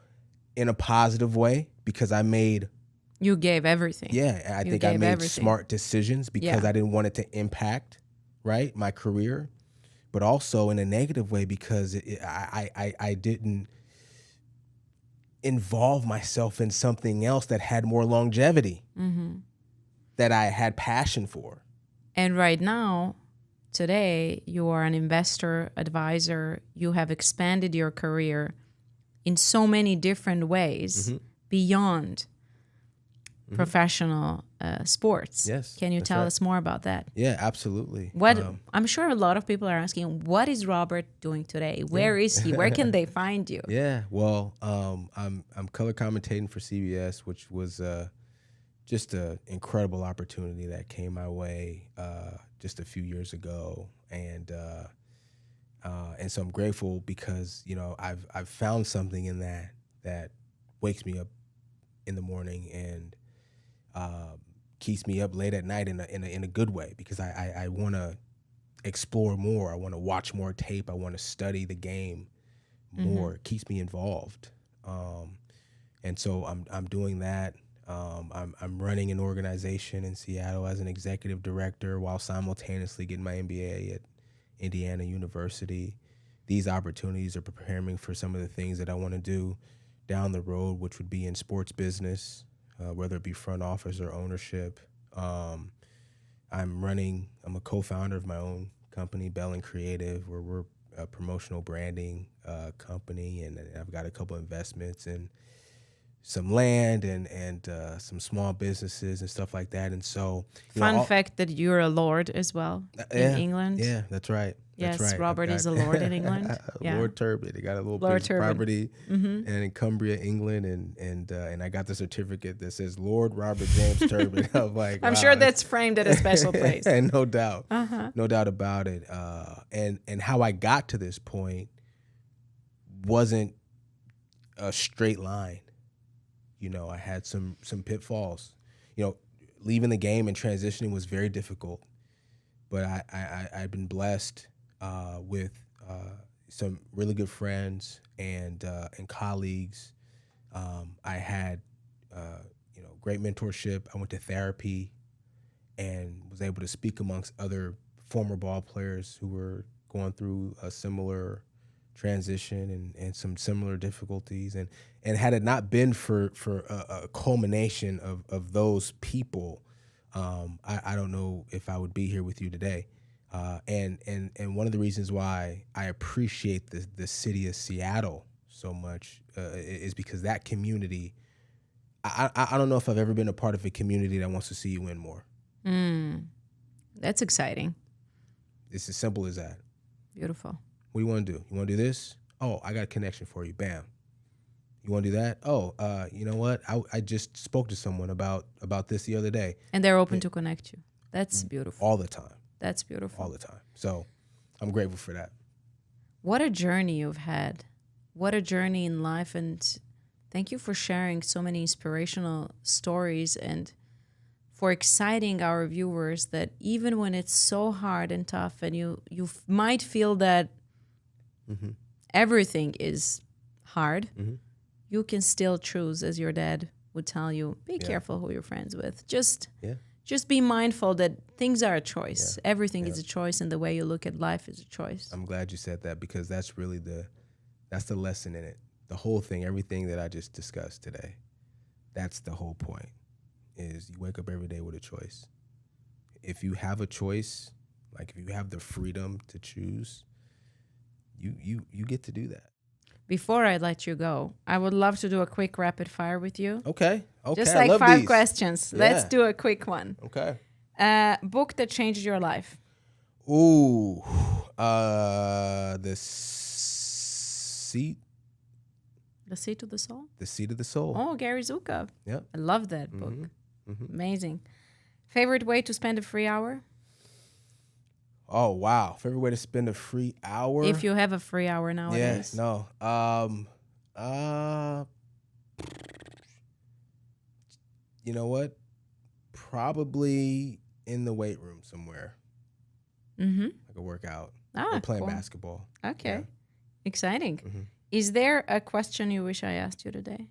in a positive way, because I made. You gave everything. Yeah, I think I made smart decisions because I didn't want it to impact right? My career, but also in a negative way because I didn't involve myself in something else that had more longevity, that I had passion for. And right now, today, you are an investor, advisor. You have expanded your career in so many different ways beyond professional sports. Yes, Can you that's tell right. us more about that? Yeah, absolutely. I'm sure a lot of people are asking, what is Robert doing today? Where is he? Where can they find you? Yeah, well, I'm color commentating for CBS, which was just an incredible opportunity that came my way just a few years ago, and so I'm grateful because I've found something in that wakes me up in the morning and keeps me up late at night in a good way, because I want to explore more. I want to watch more tape. I want to study the game more. It keeps me involved, and so I'm doing that. I'm running an organization in Seattle as an executive director while simultaneously getting my MBA at Indiana University. These opportunities are preparing me for some of the things that I want to do down the road, which would be in sports business, whether it be front office or ownership. I'm a co-founder of my own company, Bell and Creative, where we're a promotional branding company, and I've got a couple investments in some land and some small businesses and stuff like that. And so, Fun fact that you're a lord as well in England. Yeah, that's right. Yes, That's right. Robert is a lord in England. Yeah. Lord Turbin. They got a little Lord piece Turbin. of property and in Cumbria, England, and I got the certificate that says Lord Robert James Turbin. I'm like, I'm wow, sure that's framed at a special place. And no doubt, no doubt about it. And how I got to this point wasn't a straight line. I had some pitfalls. Leaving the game and transitioning was very difficult, but I've been blessed with some really good friends and colleagues. I had great mentorship. I went to therapy and was able to speak amongst other former ball players who were going through a similar transition and some similar difficulties. And had it not been for a culmination of those people, I don't know if I would be here with you today. And one of the reasons why I appreciate the city of Seattle so much is because that community, I don't know if I've ever been a part of a community that wants to see you win more. That's exciting. It's as simple as that. Beautiful. What do you want to do? You want to do this? Oh, I got a connection for you. Bam. You want to do that? Oh, you know what? I just spoke to someone about this the other day. And they're open to connect you. That's beautiful. All the time. That's beautiful. All the time. So I'm grateful for that. What a journey you've had. What a journey in life. And thank you for sharing so many inspirational stories and for exciting our viewers that even when it's so hard and tough and you might feel that everything is hard, you can still choose, as your dad would tell you, be careful who you're friends with. Just be mindful that things are a choice. Everything is a choice, and the way you look at life is a choice. I'm glad you said that, because that's really that's the lesson in it. The whole thing, everything that I just discussed today, that's the whole point, is you wake up every day with a choice. If you have a choice, like if you have the freedom to choose, you get to do that. Before I let you go, I would love to do a quick rapid fire with you. Okay. Just like 5 questions. Yeah. Let's do a quick one. Okay. Book that changed your life. Ooh, The Seat of the Soul? The Seat of the Soul. Oh, Gary Zukav. Yep. I love that book. Amazing. Favorite way to spend a free hour? Oh, wow. Favorite way to spend a free hour? If you have a free hour nowadays. Yeah, no. You know what? Probably in the weight room somewhere. Like a workout. Or playing basketball. Okay. Yeah. Exciting. Is there a question you wish I asked you today?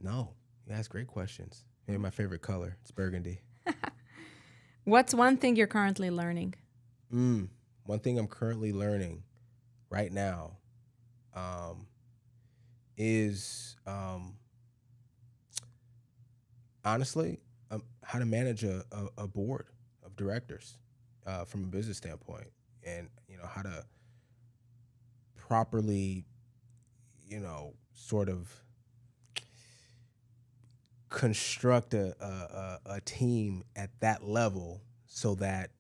No. You ask great questions. Maybe my favorite color. It's burgundy. What's one thing you're currently learning? One thing I'm currently learning right now is honestly how to manage a board of directors from a business standpoint, and how to properly sort of construct a team at that level so that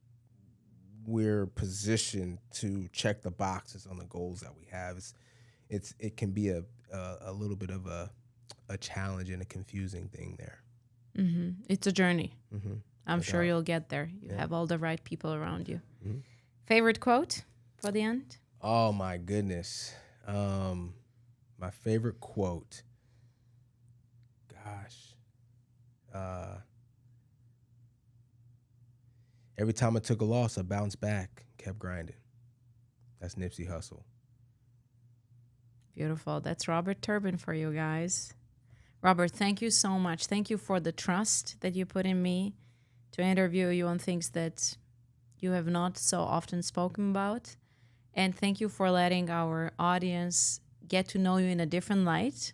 we're positioned to check the boxes on the goals that we have. It can be a little bit of a challenge and a confusing thing there. It's a journey. I'm sure doubt. you'll get there. You have all the right people around you. Mm-hmm. Favorite quote for the end? Oh my goodness. My favorite quote. Gosh. Every time I took a loss, I bounced back, kept grinding. That's Nipsey Hussle. Beautiful. That's Robert Turbin for you guys. Robert, thank you so much. Thank you for the trust that you put in me to interview you on things that you have not so often spoken about. And thank you for letting our audience get to know you in a different light,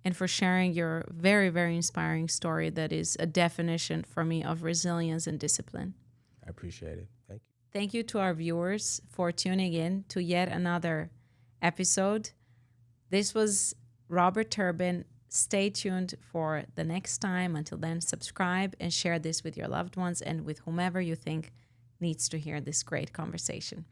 and for sharing your very, very inspiring story that is a definition for me of resilience and discipline. I appreciate it. Thank you. Thank you to our viewers for tuning in to yet another episode. This was Robert Turbin. Stay tuned for the next time. Until then, subscribe and share this with your loved ones and with whomever you think needs to hear this great conversation.